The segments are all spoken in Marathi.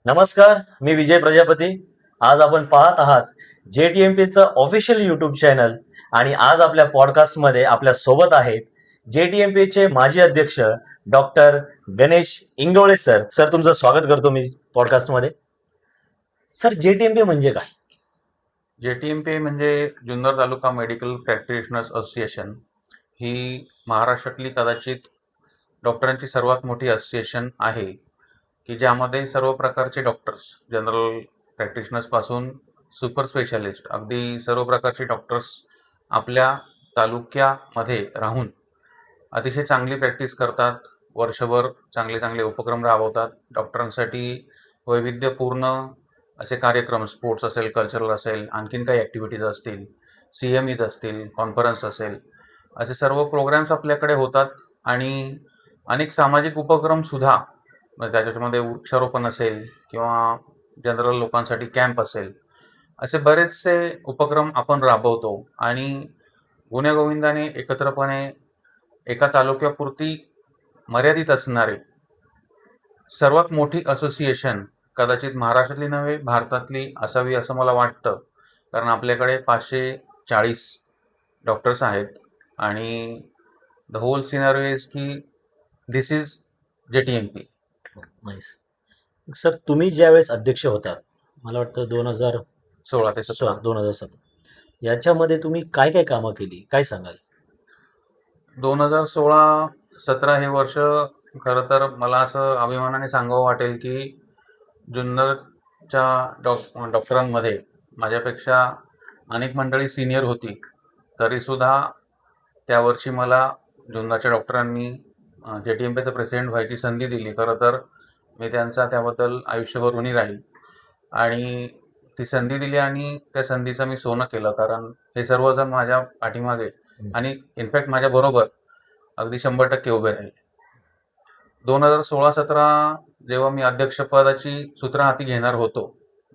नमस्कार, मी विजय प्रजापती. आज आपण पाहत आहात JTMPचं ऑफिशियल यूट्यूब चॅनल आणि आज आपल्या पॉडकास्टमध्ये आपल्या सोबत आहेत JTMPचे माजी अध्यक्ष डॉक्टर गणेश इंगवळे सर. सर, तुमचं स्वागत करतो मी पॉडकास्टमध्ये. सर, JTMP म्हणजे काय? JTMP म्हणजे जुन्नर तालुका मेडिकल प्रॅक्टिशनर्स असोसिएशन. ही महाराष्ट्रातली कदाचित डॉक्टरांची सर्वात मोठी असोसिएशन आहे की ज्यामध्ये सर्व प्रकारचे डॉक्टर्स, जनरल प्रॅक्टिशनर्स पासून सुपर स्पेशालिस्ट, अगदी सर्व प्रकारचे डॉक्टर्स आपल्या तालुक्यामध्ये राहून अतिशय चांगली प्रॅक्टिस करतात. वर्षभर चांगले चांगले उपक्रम राबवतात. डॉक्टरांसाठी वैविध्यपूर्ण असे कार्यक्रम, स्पोर्ट्स असेल, कल्चरल असेल, आणखीन काही ॲक्टिव्हिटीज असतील, CMEज असतील, कॉन्फरन्स असेल, असे सर्व प्रोग्राम्स आपल्याकडे होतात. आणि अनेक सामाजिक उपक्रमसुद्धा, म्हणजे त्याच्यामध्ये वृक्षारोपण असेल किंवा जनरल लोकांसाठी कॅम्प असेल, असे बरेचसे उपक्रम आपण राबवतो. आणि गुण्यागोविंदाने एकत्रपणे एका तालुक्यापुरती मर्यादित असणारे सर्वात मोठी असोसिएशन कदाचित महाराष्ट्रातली नव्हे, भारतातली असावी असं मला वाटतं. कारण आपल्याकडे 540 डॉक्टर्स आहेत. आणि द होल सिनारिओ इज की दिस इज JTMP. नाईस. सर, तुम्ही ज्यावेळेस अध्यक्ष होतात, मला वाटतं 16 ते 17. 2017, याच्यामध्ये तुम्ही काय काय कामं केली, काय सांगाल? 2016-17 हे वर्ष खरं तर मला असं अभिमानाने सांगावं वाटेल की जुन्नरच्या डॉक्टरांमध्ये माझ्यापेक्षा अनेक मंडळी सिनियर होती, तरीसुद्धा त्यावर्षी मला जुन्नरच्या डॉक्टरांनी JTMPचं प्रेसिडेंट व्हायची संधी दिली. खरं तर मी त्यांचा त्याबद्दल आयुष्यभर ऋणी राहील. आणि ती संधी दिली आणि त्या संधीचं मी सोनं केलं, कारण हे सर्वजण माझ्या पाठीमागे आणि इनफॅक्ट माझ्या बरोबर अगदी 100% उभे राहिले. 2016-17 जेव्हा मी अध्यक्षपदाची सूत्र हाती घेणार होतो,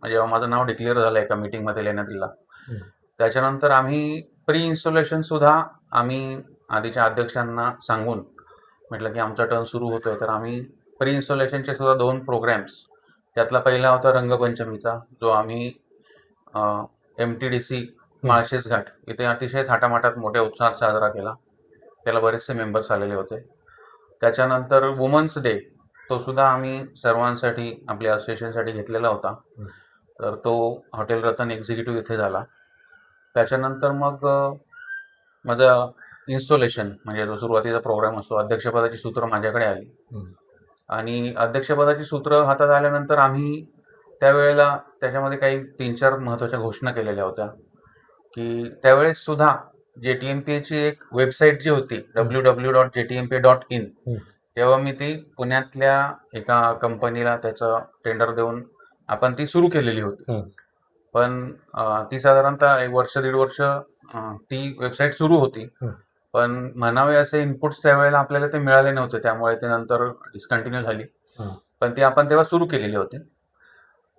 जेव्हा माझं नाव डिक्लेअर झालं एका मीटिंगमध्ये लेण्यात, त्याच्यानंतर आम्ही प्री इन्स्टॉलेशन सुद्धा आम्ही आधीच्या अध्यक्षांना सांगून म्हटलं की आमचा टर्न सुरू होतोय, तर आम्ही प्री इन्स्टॉलेशनचे सुद्धा 2 प्रोग्रॅम्स, त्यातला पहिला होता रंगपंचमीचा, जो आम्ही MTDC माळशेज घाट इथे अतिशय थाटामाटात मोठ्या उत्साहात साजरा केला. त्याला बरेचसे मेंबर्स आलेले होते. त्याच्यानंतर वुमन्स डे, तो सुद्धा आम्ही सर्वांसाठी, आपल्या असोसिएशनसाठी घेतलेला होता. तर तो हॉटेल रतन एक्झिक्युटिव्ह इथे झाला. त्याच्यानंतर मग माझं इन्स्टॉलेशन, म्हणजे जो सुरुवातीचा प्रोग्राम असतो, अध्यक्षपदाची सूत्र माझ्याकडे आली. आणि अध्यक्षपदाची सूत्र हातात आल्यानंतर आम्ही त्यावेळेला त्याच्यामध्ये काही 3-4 महत्त्वाच्या घोषणा केलेल्या होत्या. की त्यावेळेस सुद्धा JTMPची एक वेबसाईट जी होती www.jtmp.in, तेव्हा मी ती पुण्यातल्या एका कंपनीला त्याचं टेंडर देऊन आपण ती सुरू केलेली होती. पण ती साधारणतः 1 वर्ष 1.5 वर्ष ती वेबसाईट सुरू होती. पण म्हणावे असे इनपुट्स त्यावेळेला आपल्याला ते मिळाले नव्हते, त्यामुळे ते नंतर डिस्कंटिन्यू झाली. पण ती आपण तेव्हा सुरू केलेली होती.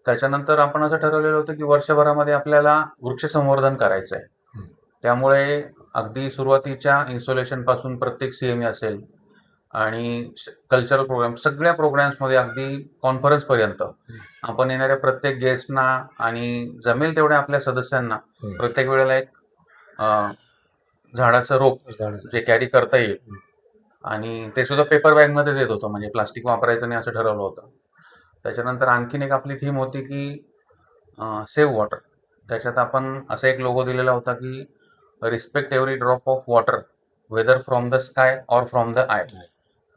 त्याच्यानंतर आपण असं ठरवलेलं होतं की वर्षभरामध्ये आपल्याला वृक्ष संवर्धन करायचं आहे. त्यामुळे अगदी सुरुवातीच्या इन्स्टॉलेशन पासून प्रत्येक CME असेल आणि कल्चरल प्रोग्राम, सगळ्या प्रोग्राम्समध्ये अगदी कॉन्फरन्स पर्यंत आपण येणाऱ्या प्रत्येक गेस्टना आणि जमेल तेवढ्या आपल्या सदस्यांना प्रत्येक वेळेला एक झाडाचं रोप जे कॅरी करता येईल, आणि ते सुद्धा पेपर बॅगमध्ये देत होतो, म्हणजे प्लास्टिक वापरायचं नाही असं ठरवलं होतं. त्याच्यानंतर आणखीन एक आपली थीम होती की सेव्ह वॉटर. त्याच्यात आपण असा एक लोगो दिलेला होता की respect every drop of water, whether from the sky or from the eye.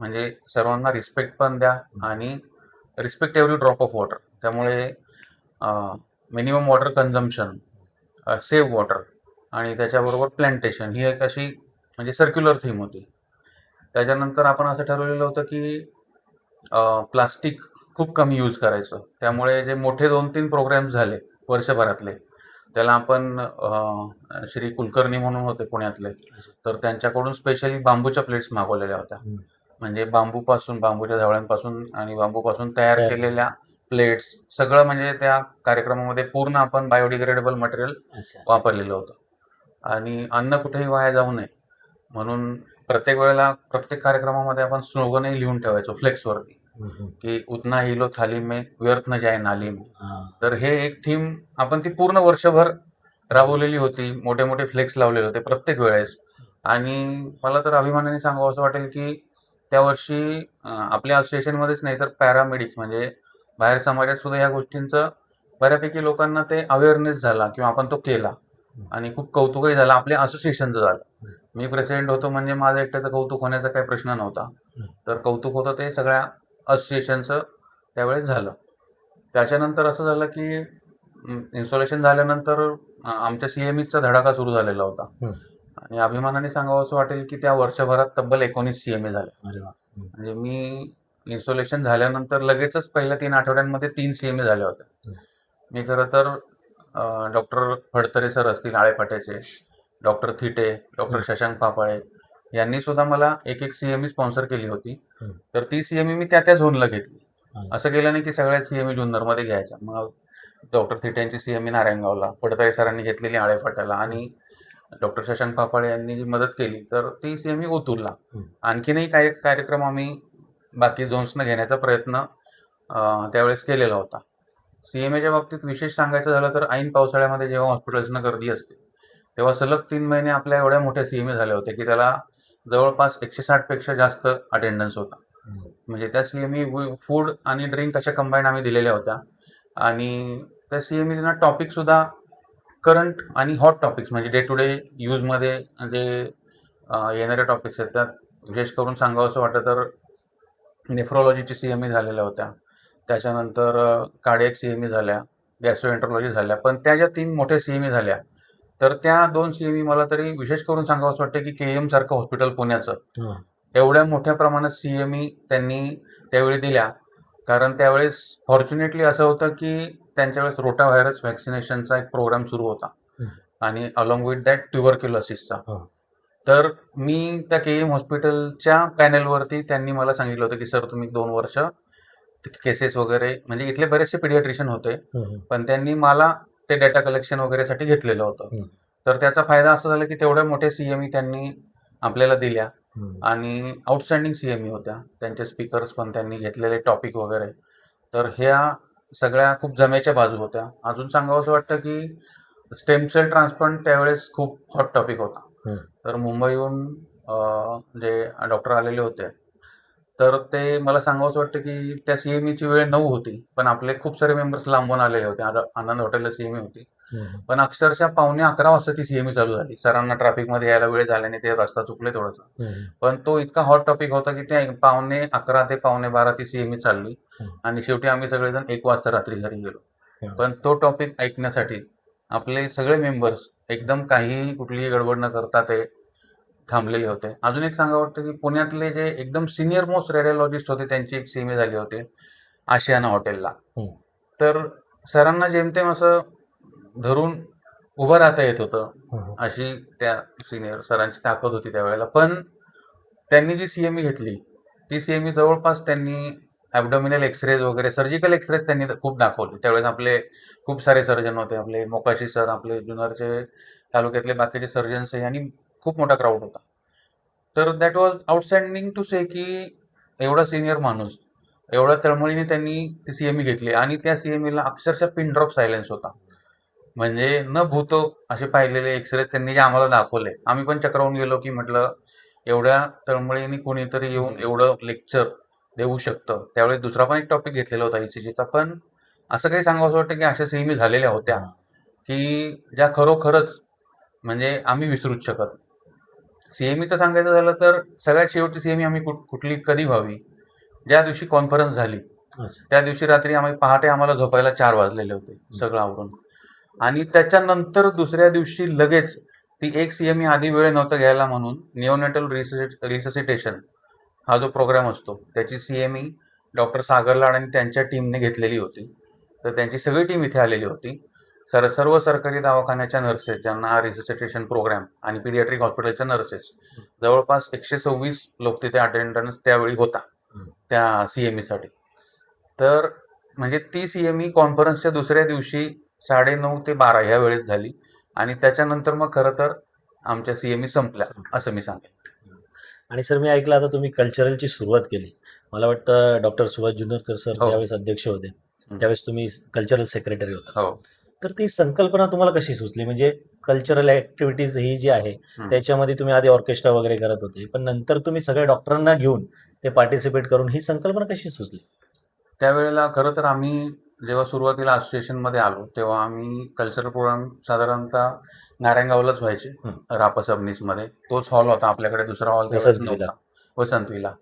म्हणजे सर्वांना रिस्पेक्ट पण द्या आणि respect every drop of water. त्यामुळे minimum water consumption, save water आणि त्याच्याबरोबर प्लांटेशन, ही एक अशी म्हणजे सर्क्युलर थीम होती. त्याच्यानंतर आपण असं ठरवलेलं होतं की प्लास्टिक खूप कमी यूज करायचं. त्यामुळे जे मोठे 2-3 प्रोग्राम्स झाले वर्षभरातले, त्याला आपण श्री कुलकर्णी म्हणून होते पुण्यातले, तर त्यांच्याकडून स्पेशली बांबूच्या प्लेट्स मागवलेल्या होत्या. म्हणजे बांबूच्या झावळ्यांपासून आणि बांबूपासून तयार केलेल्या प्लेट्स, सगळं म्हणजे त्या कार्यक्रमामध्ये पूर्ण आपण बायोडिग्रेडेबल मटेरियल वापरलेलं होतं. आणि अन्न कुठेही वाया जाऊ नये म्हणून प्रत्येक वेळेला प्रत्येक कार्यक्रमामध्ये आपण स्लोगनही लिहून ठेवायचो फ्लेक्सवरती की उतना ही लो थाली में व्यर्थ न जाए नाली में. हा. तर हे एक थीम आपण ती पूर्ण वर्षभर राबवलेली होती. मोठे मोठे फ्लेक्स लावलेले होते प्रत्येक वेळेस. आणि मला तर अभिमानाने सांगावं असं वाटेल की त्या वर्षी आपल्या असोसिएशनमध्येच नाही तर पॅरामेडिक्स म्हणजे बाहेर समाजात सुद्धा या गोष्टींचं बऱ्यापैकी लोकांना ते अवेअरनेस झाला किंवा आपण तो केला. आणि खूप कौतुकही झालं आपल्या असोसिएशनचं झालं. मी प्रेसिडेंट होतो म्हणजे माझं एकट्याचं कौतुक होण्याचा काही प्रश्न नव्हता. तर कौतुक होतं ते सगळ्या असोसिएशनचं त्यावेळेस झालं. त्याच्यानंतर असं झालं की इन्स्टॉलेशन झाल्यानंतर आमच्या सीएमईचा धडाका सुरू झालेला होता. आणि अभिमानाने सांगावं असं वाटेल की त्या वर्षभरात तब्बल 19 सीएमए झाले. अरे वा. म्हणजे मी इन्स्टॉलेशन झाल्यानंतर लगेचच पहिल्या 3 आठवड्यांमध्ये 3 सीएमए झाल्या होत्या. मी खरं तर डॉक्टर फडतरे सर असतील आळेफाट्याचे, डॉक्टर थिटे, डॉक्टर शशांक पापाळे यांनी सुद्धा मला एक सीएमई स्पॉन्सर केली होती. तर ती सीएमई मी त्या झोनला घेतली. असं केलं नाही की सगळ्या सीएमई जुन्नरमध्ये घ्यायच्या. मग डॉक्टर थिटेंची सीएमई नारायणगावला, फडतरे सरांनी घेतलेली आळेफाट्याला आणि डॉक्टर शशांक पापाळे यांनी जी मदत केली तर ती सीएमई ओतूरला. आणखीनही काही कार्यक्रम आम्ही बाकी झोन्सनं घेण्याचा प्रयत्न त्यावेळेस केलेला होता. सीएमएच्या बाबतीत विशेष सांगायचं झालं तर ऐन पावसाळ्यामध्ये जेव्हा हॉस्पिटल्सना गर्दी असते तेव्हा सलग 3 महिने आपल्या एवढ्या मोठ्या सीएमए झाल्या होत्या की त्याला जवळपास 160 पेक्षा जास्त अटेंडन्स होता. म्हणजे त्या सीएमई फूड आणि ड्रिंक अशा कंबाईन आम्ही दिलेल्या होत्या. आणि त्या सीएमईना टॉपिक सुद्धा करंट आणि हॉट टॉपिक्स म्हणजे डे टू डे यूजमध्ये जे येणारे टॉपिक्स आहेत त्यात विशेष करून सांगावं असं वाटतं तर नेफ्रोलॉजीची सीएमई झालेल्या होत्या. त्याच्यानंतर कार्डियक सीएमई झाल्या, गॅस्ट्रोएंट्रोलॉजी झाल्या. पण त्या ज्या 3 मोठ्या सीएमई झाल्या तर त्या 2 सीएमई मला तरी विशेष करून सांगावं असं वाटतं की केएम सारखं हॉस्पिटल पुण्याचं एवढ्या मोठ्या प्रमाणात सीएमई त्यांनी त्यावेळी दिल्या. कारण त्यावेळेस फॉर्च्युनेटली असं होतं की त्यांच्या वेळेस रोटा व्हायरस व्हॅक्सिनेशनचा एक प्रोग्राम सुरू होता आणि अलॉंग विथ दॅट ट्युबरक्युलोसिसचा. तर मी त्या केएम हॉस्पिटलच्या पॅनेलवरती त्यांनी मला सांगितलं होतं की सर तुम्ही 2 वर्ष केसेस वगैरे म्हणजे इथले बरेचसे पिडियाट्रिशियन होते पण त्यांनी मला ते डेटा कलेक्शन वगैरेसाठी घेतलेलं होतं. तर त्याचा फायदा असा झाला की तेवढ्या मोठ्या सीएमई त्यांनी आपल्याला दिल्या आणि आउटस्टँडिंग सीएमई होत्या. त्यांचे स्पीकर्स पण त्यांनी घेतलेले टॉपिक वगैरे. तर ह्या सगळ्या खूप जमेच्या बाजू होत्या. अजून सांगावं असं वाटतं की स्टेम सेल ट्रान्सप्लांट त्यावेळेस खूप हॉट टॉपिक होता. तर मुंबईहून जे डॉक्टर आलेले होते तर ते मला सांगावंसं वाटतं की त्या सीएमईची वेळ 9 होती पण आपले खूप सारे मेंबर्स लांबून आलेले होते. आनंद हॉटेलला सीएमई होती पण अक्षरशः 11:15 वाजता ती सीएमई चालू झाली. सरांना ट्रॅफिकमध्ये यायला वेळ झाल्याने ते रस्ता चुकले थोडंसं. पण तो इतका हॉट टॉपिक होता की त्या 11:15 ते 11:15 ती सीएमई चालली आणि शेवटी आम्ही सगळेजण 1 वाजता रात्री घरी गेलो. पण तो टॉपिक ऐकण्यासाठी आपले सगळे मेंबर्स एकदम काहीही कुठलीही गडबड न करता ते थांबलेले होते. अजून एक सांगावं वाटतं की पुण्यातले जे एकदम सिनियर मोस्ट रेडिओलॉजिस्ट होते त्यांची एक सीएमई झाली होती आशियाना हॉटेलला. तर सरांना जेमतेम असं धरून उभं राहता येत होतं अशी त्या सिनियर सरांची ताकद होती त्यावेळेला. पण त्यांनी जी सीएमई घेतली ती सीएमई जवळपास त्यांनी ॲबडोमिनल एक्सरेज वगैरे सर्जिकल एक्सरेज त्यांनी खूप दाखवले. त्यावेळेस आपले खूप सारे सर्जन होते. आपले मोकाशी सर, आपले जुन्नरचे तालुक्यातले बाकीचे सर्जन्स आणि खूप मोठा क्राऊड होता. तर दॅट वॉज आउटस्टँडिंग टू से की एवढा सिनियर माणूस एवढ्या तळमळीने त्यांनी ती सीएमई घेतली आणि त्या सीएमईला अक्षरशः पिन ड्रॉप सायलेन्स होता. म्हणजे न भूतो असे पाहिलेले एक्सरेज त्यांनी जे आम्हाला दाखवले आम्ही पण चक्रावून गेलो की म्हटलं एवढ्या तळमळीने कोणीतरी येऊन एवढं लेक्चर देऊ शकतं. त्यावेळेस दुसरा पण एक टॉपिक घेतलेला होता ईसीजीचा. पण असं काही सांगावं वाटतं की अशा सीएमई झालेल्या होत्या की ज्या खरोखरच म्हणजे आम्ही विसरूच शकत नाही. सीएमईचं सांगायचं झालं तर सगळ्यात शेवटची सीएमई आम्ही कुठली कधी व्हावी ज्या दिवशी कॉन्फरन्स झाली त्या दिवशी रात्री पहाटे आम्हाला झोपायला 4 वाजलेले होते सगळं आवरून. आणि त्याच्यानंतर दुसऱ्या दिवशी लगेच ती एक सीएमई आधी वेळ नव्हता घ्यायला म्हणून निओनेटल रिससिटेशन हा जो प्रोग्राम असतो त्याची सीएमई डॉक्टर सागर लाड आणि त्यांच्या टीमने घेतलेली होती. तर त्यांची सगळी टीम इथे आलेली होती. सर्व सरकारी दवाखान्याच्या नर्सेस ज्यांना हा रिससिटेशन प्रोग्राम आणि पिडियाट्रिक हॉस्पिटलच्या नर्सेस जवळपास 126 लोक तिथे अटेंडन्स त्यावेळी होता त्या सीएमईसाठी. तर म्हणजे ती सीएमई कॉन्फरन्सच्या दुसऱ्या दिवशी 9:30 ते 12 ह्या वेळेत झाली आणि त्याच्यानंतर मग खरं तर आमच्या सीएमई संपल्या असं मी सांगेन. आणि सर मी ऐकलं आता तुम्ही कल्चरलची सुरुवात केली मला वाटतं डॉक्टर सुभाष जुन्नरकर सर हो. ज्यावेळेस अध्यक्ष होते त्यावेळेस तुम्ही कल्चरल सेक्रेटरी होता. हो. तर ती संकल्पना तुम्हाला कशी सुचली? म्हणजे कल्चरल ऍक्टिव्हिटीज ही जी आहे त्याच्यामध्ये तुम्ही आधी ऑर्केस्ट्रा वगैरे करत होते, पण नंतर तुम्ही सगळ्या डॉक्टरांना घेऊन ते पार्टिसिपेट करून ही संकल्पना कशी सुचली? त्यावेळेला खरं तर आम्ही जेव्हा सुरुवातीला असोसिएशनमध्ये आलो तेव्हा आम्ही कल्चरल प्रोग्राम साधारणतः नारायणगावलाच व्हायचे. रापा सबनीसमध्ये तोच हॉल होता आपल्याकडे, दुसरा हॉल त्यावेळेस वसंत विला. नव्हता. वसंतविला.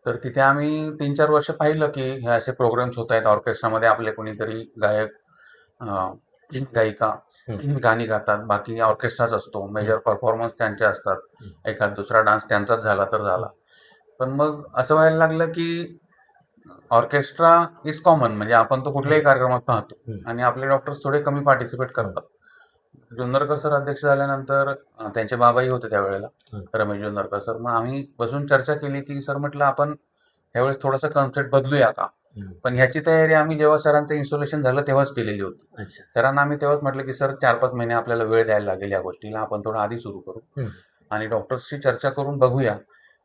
तर तिथे आम्ही 3-4 वर्ष पाहिलं की हे असे प्रोग्राम्स होत आहेत. ऑर्केस्ट्रामध्ये आपले कोणीतरी गायक, गायिका गाणी गातात, बाकी ऑर्केस्ट्राच असतो, मेजर परफॉर्मन्स त्यांचे असतात, एखाद दुसरा डान्स त्यांचाच झाला तर झाला. पण मग असं व्हायला लागलं की ऑर्केस्ट्रा इज कॉमन, म्हणजे आपण तो कुठल्याही कार्यक्रमात पाहतो आणि आपले डॉक्टर्स थोडे कमी पार्टिसिपेट करतात. जुन्नरकर सर अध्यक्ष झाल्यानंतर त्यांचे बाबाही होते त्यावेळेला, रमेश जुन्नरकर सर. मग आम्ही बसून चर्चा केली की सर म्हटलं आपण यावेळेस थोडासा कॉन्सेप्ट बदलूया का. पण ह्याची तयारी आम्ही जेव्हा सरांचं इन्स्टॉलेशन झालं तेव्हाच केलेली होती. अच्छा. सरांना आम्ही तेव्हाच म्हटलं की सर 4-5 महिने आपल्याला वेळ द्यायला लागेल या गोष्टीला, आपण थोडं आधी सुरू करू आणि डॉक्टर्सशी चर्चा करून बघूया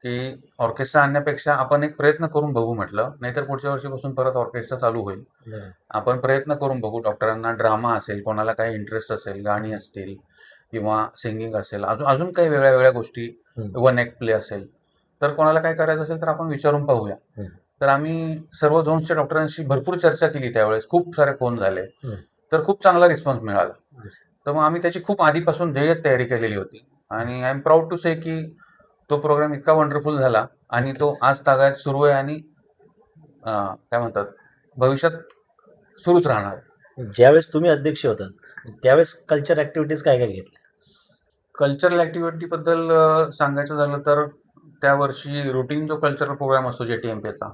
की ऑर्केस्ट्रा आणण्यापेक्षा आपण एक प्रयत्न करून बघू म्हटलं, नाहीतर पुढच्या वर्षीपासून परत ऑर्केस्ट्रा चालू होईल. आपण प्रयत्न करून बघू. डॉक्टरांना ड्रामा असेल, कोणाला काही इंटरेस्ट असेल, गाणी असतील किंवा सिंगिंग असेल, अजून अजून काही वेगळ्या वेगळ्या गोष्टी, वन ॲक्ट प्ले असेल, तर कोणाला काय करायचं असेल तर आपण विचारून पाहूया. तर आम्ही सर्व झोन्सच्या डॉक्टरांशी भरपूर चर्चा केली त्यावेळेस, खूप सारे फोन झाले, तर खूप चांगला रिस्पॉन्स मिळाला. तर मग आम्ही त्याची खूप आधीपासून ध्येय तयारी केलेली होती आणि आय एम प्राऊड टू से की तो प्रोग्राम इतका वंडरफुल झाला आणि तो आज तागायत सुरू आहे आणि काय म्हणतात भविष्यात सुरूच राहणार. ज्यावेळेस तुम्ही अध्यक्ष होता त्यावेळेस कल्चर ऍक्टिव्हिटीज काय काय घेतल्या? कल्चरल ऍक्टिव्हिटी बद्दल सांगायचं झालं तर त्या वर्षी रुटीन जो कल्चरल प्रोग्राम असतो JTMPचा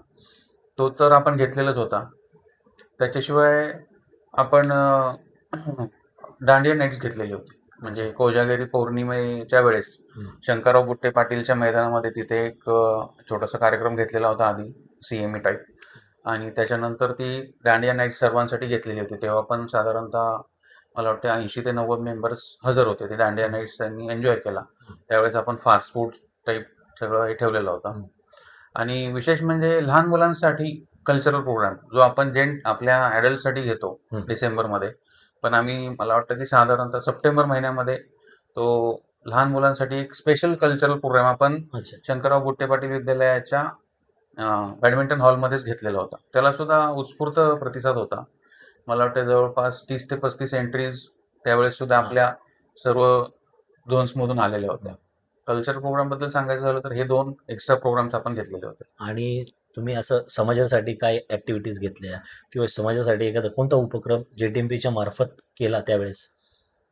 तो तर आपण घेतलेलाच होता. त्याच्याशिवाय आपण दांडिया नाईट्स घेतलेली होती. म्हणजे कोजागिरी पौर्णिमेच्या वेळेस शंकरराव बुट्टे पाटीलच्या मैदानामध्ये तिथे एक छोटासा कार्यक्रम घेतलेला होता आधी, CME टाईप, आणि त्याच्यानंतर ती दांडिया नाईट सर्वांसाठी घेतलेली होती. तेव्हा पण साधारणतः मला वाटतं 80 ते 90 मेंबर्स हजर होते. ते दांडिया नाईट्स त्यांनी एन्जॉय केला. त्यावेळेस आपण फास्ट फूड टाईप सगळं हे ठेवलेलं होतं. आणि विशेष म्हणजे लहान मुलांसाठी कल्चरल प्रोग्राम जो आपण आपल्या ॲडल्टसाठी घेतो डिसेंबरमध्ये, पण आम्ही मला वाटतं की साधारणतः सप्टेंबर महिन्यामध्ये तो लहान मुलांसाठी एक स्पेशल कल्चरल प्रोग्राम आपण शंकरराव बुट्टे पाटील विद्यालयाच्या बॅडमिंटन हॉलमध्येच घेतलेला होता. त्याला सुद्धा उत्स्फूर्त प्रतिसाद होता. मला वाटतं जवळपास 30 ते 35 एंट्रीज त्यावेळेस सुद्धा आपल्या सर्व झोन्समधून आलेल्या होत्या. कल्चर प्रोग्राम बद्दल सांगायचं झालं तर हे 2 एक्स्ट्रा प्रोग्राम्स आपण घेतलेले होते. आणि तुम्ही असं समाजासाठी काय ऍक्टिव्हिटीज घेतल्या किंवा समाजासाठी एखादा कोणता उपक्रम JTMPच्या मार्फत केला त्यावेळेस?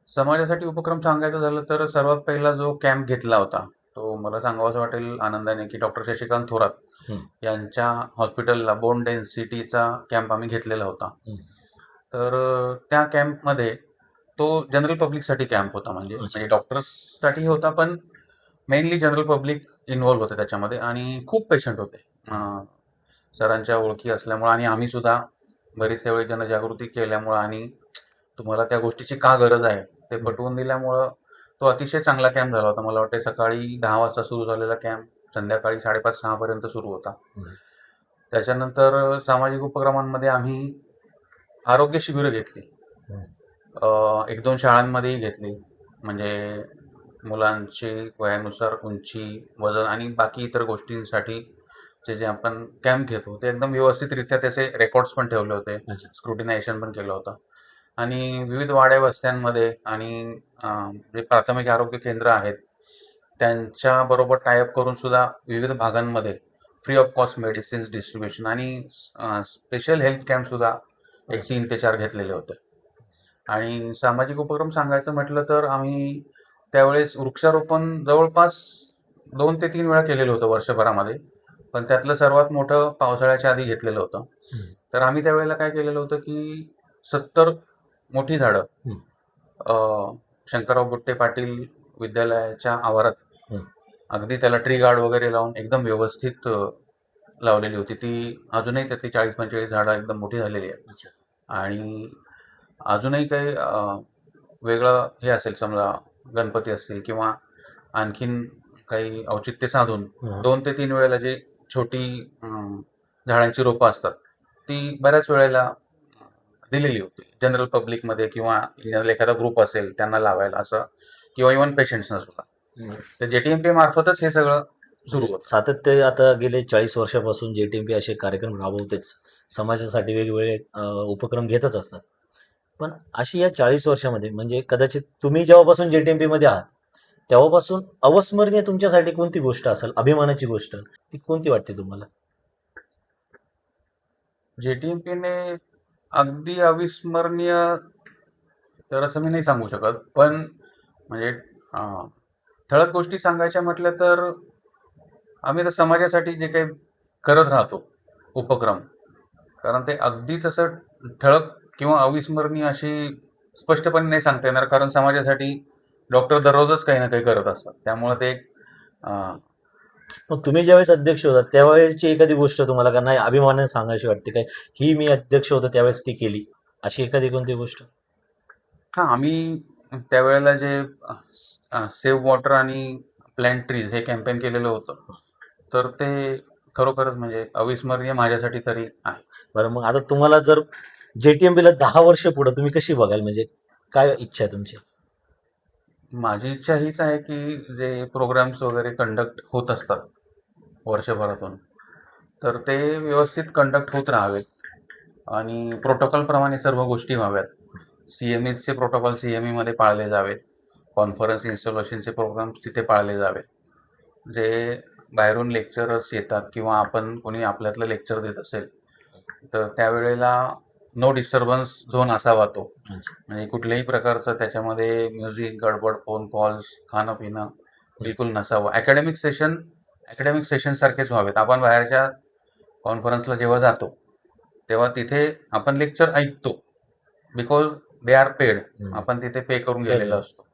समाजासाठी उपक्रम सांगायचं झालं तर सर्वात पहिला जो कॅम्प घेतला होता तो मला सांगावंसं वाटेल आनंदाने की डॉक्टर शशिकांत थोरात यांच्या हॉस्पिटलला बोन डेन्सिटीचा कॅम्प आम्ही घेतलेला होता. तर त्या कॅम्पमध्ये तो जनरल पब्लिकसाठी कॅम्प होता. म्हणजे डॉक्टर्ससाठी होता, पण मेनली जनरल पब्लिक इन्व्हॉल्व्ह होते त्याच्यामध्ये आणि खूप पेशंट होते. सरांच्या ओळखी असल्यामुळे आणि आम्ही सुद्धा बरीच त्यावेळी जनजागृती केल्यामुळं आणि तुम्हाला त्या गोष्टीची का गरज आहे ते पटवून दिल्यामुळं तो अतिशय चांगला कॅम्प झाला होता. मला वाटते सकाळी 10 वाजता सुरू झालेला कॅम्प संध्याकाळी 5:30-6 पर्यंत सुरू होता. त्याच्यानंतर सामाजिक उपक्रमांमध्ये आम्ही आरोग्य शिबिरं घेतली. 1-2 शाळांमध्येही घेतली. म्हणजे मुलांची वयानुसार उंची, वजन आणि बाकी इतर गोष्टींसाठी जे आपण कॅम्प घेतो ते एकदम व्यवस्थितरित्या त्याचे रेकॉर्ड्स पण ठेवले होते. स्क्रुटिनायझेशन पण केलं होतं आणि विविध वाड्या वस्त्यांमध्ये आणि जे प्राथमिक आरोग्य केंद्र आहेत त्यांच्याबरोबर टायअप करून सुद्धा विविध भागांमध्ये free of cost medicines distribution आणि स्पेशल हेल्थ कॅम्प सुद्धा एक 3 ते 4 घेतलेले होते. आणि सामाजिक उपक्रम सांगायचं म्हटलं तर आम्ही त्यावेळेस वृक्षारोपण जवळपास 2 ते 3 वेळा केलेलं होतं वर्षभरामध्ये, पण त्यातलं सर्वात मोठं पावसाळ्याच्या आधी घेतलेलं होतं. तर आम्ही त्यावेळेला काय केलेलं होतं की 70 मोठी झाडं शंकरराव बुट्टे पाटील विद्यालयाच्या आवारात अगदी त्याला ट्री गार्ड वगैरे लावून एकदम व्यवस्थित लावलेली होती. ती अजूनही त्यातली 40-45 झाडं एकदम मोठी झालेली आहेत. आणि अजूनही काही वेगळं हे असेल, समजा गणपती असतील किंवा आणखीन काही औचित्य साधून 2 ते 3 वेळेला जे छोटी झाडांची रोपं असतात ती बऱ्याच वेळेला दिलेली होती जनरल पब्लिकमध्ये किंवा एखादा ग्रुप असेल त्यांना लावायला असं, किंवा इव्हन पेशंट्सना सुद्धा. तर JTMP मार्फतच हे सगळं सुरू म्हणजे होतं. सातत्य आता गेले 40 वर्षापासून JTMP असे कार्यक्रम राबवतेच. समाजासाठी वेगवेगळे उपक्रम घेतच असतात. पण अशी या 40 वर्षामध्ये म्हणजे कदाचित तुम्ही जेव्हापासून JTMP मध्ये आहात, तेव्हापासून अविस्मरणीय तुमच्यासाठी कोणती गोष्ट असेल, अभिमानाची गोष्ट, ती कोणती वाटते तुम्हाला? JTMPने अगदी अविस्मरणीय तर असं मी नाही सांगू शकत, पण म्हणजे ठळक गोष्टी सांगायच्या म्हटल्या तर आम्ही तर समाजासाठी जे काही करत राहतो उपक्रम, कारण ते अगदीच असं ठळक किंवा अविस्मरणीय अशी स्पष्टपणे नाही सांगता येणार, कारण समाजासाठी डॉक्टर दररोजच काही ना काही करत असतात. त्यामुळे ते अं, मग तुम्ही ज्यावेळेस अध्यक्ष होता त्यावेळेसची एखादी गोष्ट तुम्हाला का नाही अभिमानाने सांगायची वाटते काय, ही मी अध्यक्ष होतो त्यावेळेस ती केली, अशी एखादी कोणती गोष्ट? हां, आम्ही त्यावेळेला जे सेव्ह वॉटर आणि प्लॅन्ट ट्रीज हे कॅम्पेन केलेलं होतं, तर ते खरोखरच म्हणजे अविस्मरणीय माझ्यासाठी तरी आहे. बरं, मग आता तुम्हाला जर JTMP ला 10 वर्ष पुढे तुम्ही कशी बघाल, म्हणजे काय इच्छा आहे तुमची? माझी इच्छा हीच आहे की जे प्रोग्राम्स वगैरे कंडक्ट होत असतात वर्षभरातून, तर ते व्यवस्थित कंडक्ट होत राहावेत आणि प्रोटोकॉलप्रमाणे सर्व गोष्टी व्हाव्यात. CMEचे प्रोटोकॉल CMEमध्ये पाळले जावेत. कॉन्फरन्स इन्स्टॉलेशनचे प्रोग्राम्स तिथे पाळले जावेत. जे बाहेरून लेक्चरर्स येतात किंवा आपण कोणी आपल्यातलं लेक्चर देत असेल, तर त्यावेळेला नो डिस्टर्बन्स झोन असावा तो. अच्छा. म्हणजे कुठल्याही प्रकारचं त्याच्यामध्ये म्युझिक, गडबड, फोन कॉल्स, खाणं-पिणं बिलकुल नसावं. अकॅडमिक सेशन सारखेच व्हावेत. आपण बाहेरच्या कॉन्फरन्सला जेव्हा जातो, तेव्हा तिथे आपण लेक्चर ऐकतो. Because they are paid. आपण तिथे पे करून गेलेलो असतो.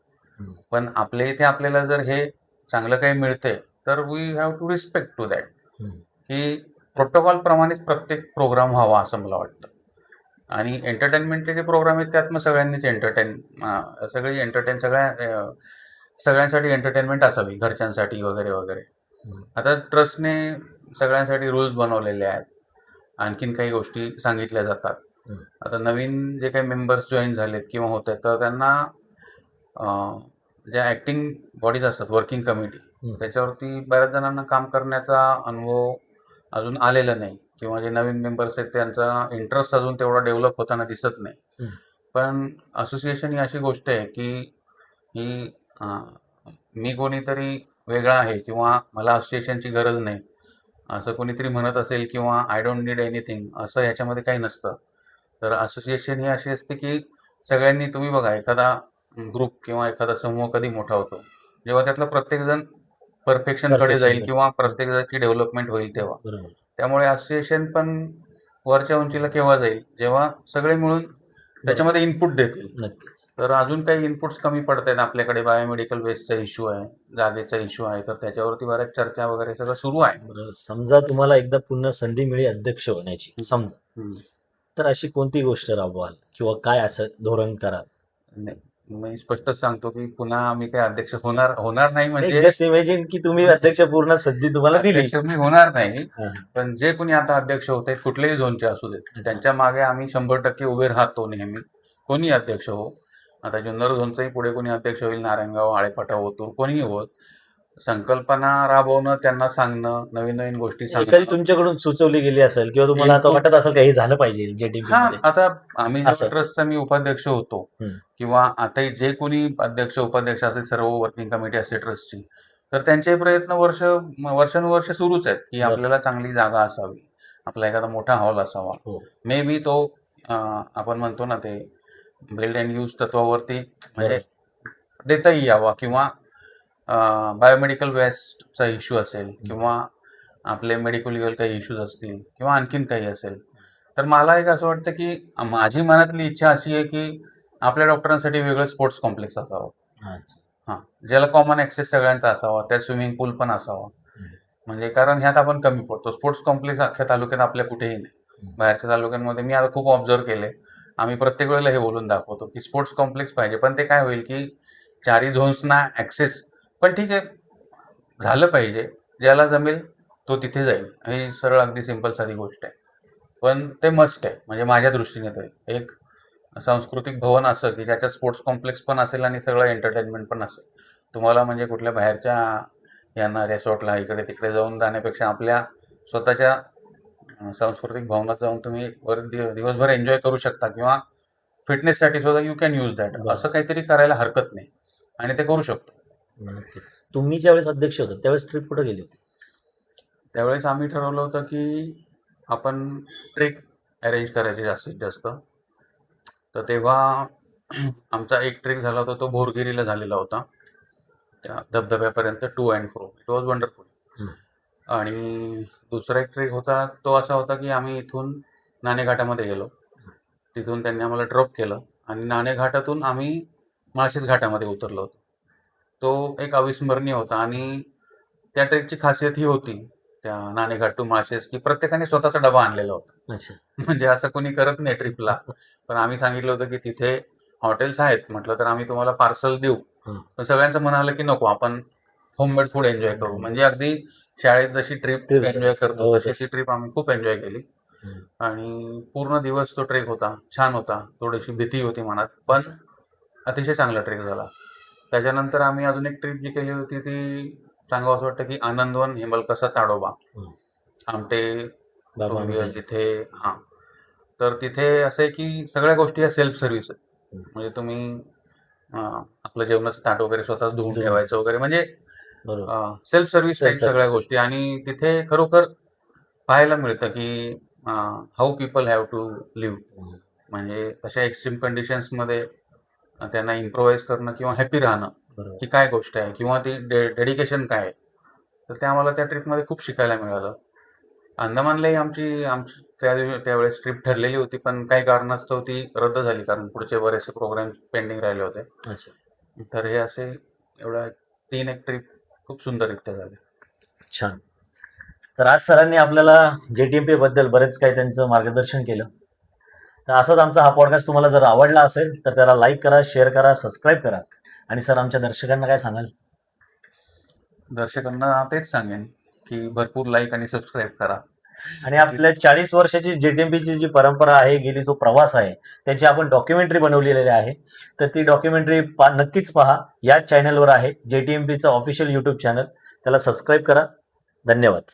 पण आपल्या इथे आपल्याला जर हे चांगलं काही मिळतंय, तर we have to respect to that, की प्रोटोकॉल प्रमाणेच प्रत्येक प्रोग्राम व्हावा असं मला वाटतं. आणि एंटरटेनमेंटचे जे प्रोग्राम आहेत त्यात मग सगळ्यांनीच सगळ्यांसाठी एंटरटेनमेंट असावी, घरच्यांसाठी वगैरे वगैरे. आता ट्रस्टने सगळ्यांसाठी रूल्स बनवलेले आहेत, आणखीन काही गोष्टी सांगितल्या जातात. आता नवीन जे काही मेंबर्स जॉईन झालेत किंवा होत आहेत, तर त्यांना ज्या ॲक्टिंग बॉडीज असतात, वर्किंग कमिटी, त्याच्यावरती बऱ्याच जणांना काम करण्याचा अनुभव अजून आलेला नाही, किंवा जे नवीन मेंबर्स आहेत त्यांचा इंटरेस्ट अजून तेवढा डेव्हलप होताना दिसत नाही. पण असोसिएशन ही अशी गोष्ट आहे की ही मी कोणीतरी वेगळा आहे किंवा मला असोसिएशनची गरज नाही असं कोणीतरी म्हणत असेल, किंवा आय डोंट नीड एनिथिंग, असं ह्याच्यामध्ये काही नसतं. तर असोसिएशन ही अशी असते की सगळ्यांनी, तुम्ही बघा, एखादा ग्रुप किंवा एखादा समूह कधी मोठा होतो जेव्हा त्यातला प्रत्येकजण परफेक्शनकडे जाईल किंवा प्रत्येकाची डेव्हलपमेंट होईल तेव्हा. बरोबर. त्यामुळे असोसिएशन पण वरच्या उंचीला केव्हा जाईल, जेव्हा सगळे मिळून त्याच्यामध्ये इनपुट देतील. नक्कीच. तर अजून काही इनपुट्स कमी पडत आहेत आपल्याकडे. बायोमेडिकल वेस्टचा इश्यू आहे, जागेचा इश्यू आहे, तर त्याच्यावरती बऱ्याच चर्चा वगैरे सगळं सुरू आहे. बरं, समजा तुम्हाला एकदा पुन्हा संधी मिळेल अध्यक्ष होण्याची, समजा, तर अशी कोणती गोष्ट राबवाल किंवा काय असं धोरण कराल? नाही, मी स्पष्टच सांगतो की पुन्हा मी काही अध्यक्ष होणार होणार नाही. म्हणजे जस्ट इमॅजिन की तुम्ही अध्यक्ष पूर्ण संधी तुम्हाला दिली. अध्यक्ष मी होणार नाही, हा. पण जे कोणी आता अध्यक्ष होत आहेत कुठल्याही झोनचे असू देत, अच्छा. त्यांच्या मागे आम्ही 100% उभे राहतो नेहमी, कोणी अध्यक्ष हो. आता जुन्नर झोनचाही पुढे कोणी अध्यक्ष होईल, नारायणगाव, आळेपाटा, ओतूर, कोणीही होत, संकल्पना राबवणं, त्यांना सांगणं, नवीन नवीन गोष्टी एखादी सांगणं. तुमच्याकडून सुचवली गेली असेल किंवा तुम्हाला आता Input- वाटत असेल काही झालं पाहिजे JTMP हा, मध्ये, आता आम्ही जेव्हा असं? ट्रस्टचा मी उपाध्यक्ष होतो, किंवा आताही जे कोणी अध्यक्ष उपाध्यक्ष असेल, सर्व वर्किंग कमिटी असते ट्रस्टची, तर त्यांचे प्रयत्न वर्षानुवर्ष सुरूच आहेत की बरं. आपल्याला चांगली जागा असावी, आपला एखादा मोठा हॉल असावा. हो. मे बी तो आपण म्हणतो ना, ते बिल्ड अँड यूज तत्वावरती म्हणजे देताही यावा, किंवा बायोमेडिकल वेस्टचा इश्यू असेल, किंवा आपले मेडिकल लिगल काही इश्यूज असतील, किंवा आणखीन काही असेल, तर मला एक असं वाटतं की माझी मनातली इच्छा अशी आहे की आपल्या डॉक्टरांसाठी वेगळं स्पोर्ट्स कॉम्प्लेक्स असावं. हां, ज्याला कॉमन ॲक्सेस सगळ्यांचा असावा, त्यात स्विमिंग पूल पण असावा. म्हणजे कारण ह्यात आपण कमी पडतो. स्पोर्ट्स कॉम्प्लेक्स अख्ख्या तालुक्यात आपल्या कुठेही नाही. बाहेरच्या तालुक्यांमध्ये मी आता खूप ऑब्झर्व केले, आम्ही प्रत्येक वेळेला हे बोलून दाखवतो की स्पोर्ट्स कॉम्प्लेक्स पाहिजे, पण ते काय होईल की चारही झोन्सना ॲक्सेस, पण ठीक आहे, झालं पाहिजे, ज्याला जमेल तो तिथे जाईल. ही सरळ अगदी सिंपल साधी गोष्ट आहे. पण ते मस्ट आहे म्हणजे माझ्या दृष्टीने तरी. एक सांस्कृतिक भवन असं की ज्याच्यात स्पोर्ट्स कॉम्प्लेक्स पण असेल आणि सगळं एंटरटेनमेंट पण असेल. तुम्हाला म्हणजे कुठल्या बाहेरच्या यांना रिसॉर्टला इकडे तिकडे जाऊन जाण्यापेक्षा आपल्या स्वतःच्या सांस्कृतिक भवनात जाऊन तुम्ही दिवसभर एन्जॉय करू शकता किंवा फिटनेससाठी सुद्धा यू कॅन यूज दॅट. बरं. असं काहीतरी करायला हरकत नाही आणि ते करू शकतो. नक्कीच. तुम्ही ज्यावेळेस अध्यक्ष होता त्यावेळेस ट्रिप कुठे गेली होती? त्यावेळेस आम्ही ठरवलं होतं की आपण ट्रेक अरेंज करायचे जास्तीत जास्त. तर तेव्हा आमचा एक ट्रेक झाला होता तो भोरगिरीला झालेला होता. त्या धबधब्यापर्यंत to and fro. It was wonderful. हं. आणि दुसरा एक ट्रेक होता तो असा होता की आम्ही इथून नाणेघाटामध्ये गेलो. तिथून त्यांनी आम्हाला ड्रॉप केलं आणि नाणेघाटातून आम्ही माळशेज घाटामध्ये उतरलो होतो. तो एक अविस्मरणीय होता आणि त्या ट्रेकची खासियत ही होती त्या नाणेघाट टू माळशेज की प्रत्येकाने स्वतःचा डबा आणलेला होता. अच्छा. म्हणजे असं कोणी करत नाही ट्रिपला. पण आम्ही सांगितलं होतं की तिथे हॉटेल्स आहेत म्हटलं तर आम्ही तुम्हाला पार्सल देऊ. हं. पण सगळ्यांचं म्हणालं की नको आपण होममेड फूड एन्जॉय करू. म्हणजे अगदी शाळेत जशी ट्रिप ट्रिप एन्जॉय करतो हो तशी ती तसं. ट्रिप आम्ही खूप एन्जॉय केली. हं. आणि पूर्ण दिवस तो ट्रेक होता. छान होता. थोडीशी भीती होती मनात. पण अच्छा. अतिशय चांगला ट्रेक झाला. त्याच्यानंतर आम्ही अजून एक ट्रिप जी केली होती ती सांगावंसं वाटतं की आनंदवन हेमलकसा ताडोबा. हं. आमटे बाबा डोंबिवली आमटे. जिथे हां. तर तिथे असं आहे की सगळ्या गोष्टी ह्या सेल्फ सर्व्हिस आहेत. हं. म्हणजे तुम्ही आपलं जेवणाचं ताट वगैरे स्वतःच धुवून दोन ठेवायचं वगैरे म्हणजे बरोबर. सेल्फ सर्व्हिस सेल्फ टाईप सगळ्या सर्व्हिस. गोष्टी आणि तिथे खरोखर पाहायला मिळतं की how people have to live. हं. म्हणजे तशा एक्स्ट्रीम कंडिशन्समध्ये त्यांना इम्प्रोव्हाइज करणं किंवा हॅपी राहणं बरोबर. ही काय गोष्ट आहे किंवा ती डेडिकेशन काय आहे. तर ते आम्हाला त्या ट्रिपमध्ये खूप शिकायला मिळालं. अंदमानलाही आमची त्यावेळेस ट्रिप ठरलेली होती पण काही कारणास्तव ती रद्द झाली कारण पुढचे बरेचसे प्रोग्राम पेंडिंग राहिले होते. अच्छा. तर हे असे एवढ्या 3 एक ट्रिप खूप सुंदररित्या झाल्या. छान. तर आज सरांनी आपल्याला JTMP बद्दल बरेच काही त्यांचं मार्गदर्शन केलं. तर असाच आमचा हा पॉडकास्ट तुम्हाला जर आवडला असेल तर त्याला लाईक करा, शेअर करा, सबस्क्राईब करा. आणि सर आमच्या दर्शकांना काय सांगाल? दर्शकांना तेच सांगेन की भरपूर लाईक आणि सबस्क्राईब करा. आणि आपल्या 40 वर्षाची JTMPची जी परंपरा आहे, गेली जो प्रवास आहे, त्याची आपण डॉक्युमेंटरी बनवलेली आहे. तर ती डॉक्युमेंटरी नक्कीच पहा. याच चॅनलवर आहे, JTMPचं ऑफिशियल यूट्यूब चॅनल. त्याला सबस्क्राईब करा. धन्यवाद.